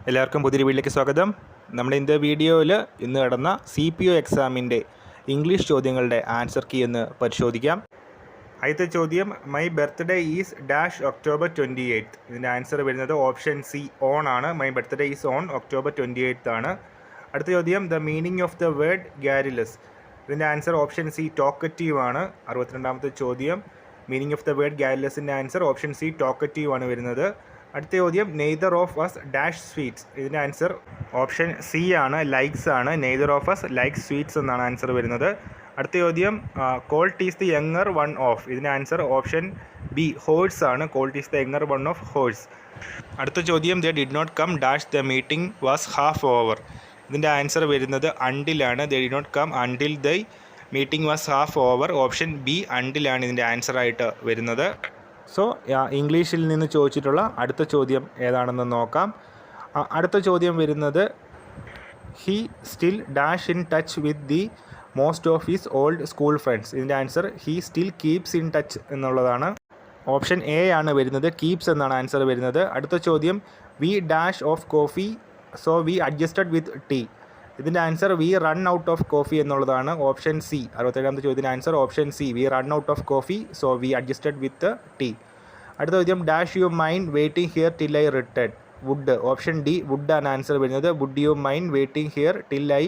എല്ലാവർക്കും പുതിയൊരു വീഡിയോയിലേക്ക് സ്വാഗതം. നമ്മുടെ ഇന്നത്തെ വീഡിയോയിൽ ഇന്ന് നടന്ന CPO എക്സാമിൻ്റെ ഇംഗ്ലീഷ് ചോദ്യങ്ങളുടെ ആൻസർ കീ എന്ന് പരിശോധിക്കാം. ആദ്യത്തെ ചോദ്യം, my birthday is dash October 28. ഇതിൻ്റെ ആൻസർ വരുന്നത് ഓപ്ഷൻ സി ഓൺ ആണ്. My birthday is on October 28 ആണ്. അടുത്ത ചോദ്യം, the meaning of the word garrulous. ഇതിൻ്റെ ആൻസർ ഓപ്ഷൻ സി ടോക്കറ്റീവ് ആണ്. 62ാമത്തെ ചോദ്യം, മീനിങ് ഓഫ് ദ വേർഡ് ഗാരിലസിൻ്റെ ആൻസർ ഓപ്ഷൻ സി ടോക്കറ്റീവ് ആണ് വരുന്നത്. അടുത്ത ചോദ്യം, neither of us dash sweets. ഇതിൻ്റെ ആൻസർ ഓപ്ഷൻ സി ആണ്, ലൈക്സ് ആണ്. Neither of us likes sweets എന്നാണ് ആൻസർ വരുന്നത്. അടുത്ത ചോദ്യം, colt is the younger one of. ഇതിൻ്റെ ആൻസർ ഓപ്ഷൻ ബി ഹോഴ്സ് ആണ്. Colt is the younger one of horse. അടുത്ത ചോദ്യം, they did not come dash the meeting was half over. ഇതിൻ്റെ answer വരുന്നത് അണ്ടിലാണ്. They did not come until the meeting was half over. Option B അണ്ടിലാണ് ഇതിൻ്റെ ആൻസറായിട്ട് വരുന്നത്. സോ ഇംഗ്ലീഷിൽ നിന്ന് ചോദിച്ചിട്ടുള്ള അടുത്ത ചോദ്യം ഏതാണെന്ന് നോക്കാം. അടുത്ത ചോദ്യം വരുന്നത്, he still dash in touch with the most of his old school friends. ഇതിൻ്റെ answer he still keeps in touch എന്നുള്ളതാണ്. ഓപ്ഷൻ എ ആണ് വരുന്നത്, കീപ്സ് എന്നാണ് ആൻസർ വരുന്നത്. അടുത്ത ചോദ്യം, we dash of coffee so we adjusted with tea. ഇതിൻ്റെ answer we run out of coffee എന്നുള്ളതാണ്. Option C. 67ാമത്തെ ചോദ്യത്തിൻ്റെ answer option C, we run out of coffee so we adjusted with tea. അടുത്ത ചോദ്യം, dash you mind waiting here till I return. Would. Option D would ആണ് answer വരുന്നത്. Would you mind waiting here till I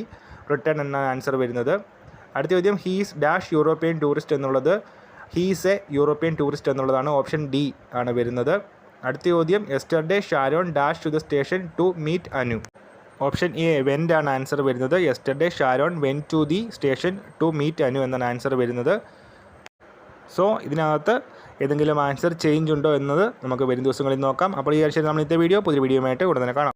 return എന്നാണ് answer വരുന്നത്. അടുത്ത ചോദ്യം, he's dash European tourist എന്നുള്ളത് he's a European tourist എന്നുള്ളതാണ്. ഓപ്ഷൻ ഡി ആണ് വരുന്നത്. അടുത്ത ചോദ്യം, yesterday Sharon dash to the station to meet Anu. Option A went ആണ് ആൻസർ വരുന്നത്. Yesterday Sharon went to the station to meet Anu എന്നാണ് ആൻസർ വരുന്നത്. സോ ഇതിനകത്ത് ഏതെങ്കിലും ആൻസർ ചേഞ്ച് ഉണ്ടോ എന്നത് നമുക്ക് വരും ദിവസങ്ങളിൽ നോക്കാം. അപ്പോൾ ഈ ആഴ്ചയിൽ നമ്മൾ ഇന്നത്തെ പുതിയ വീഡിയോയുമായിട്ട് ഉടനെ കാണാം.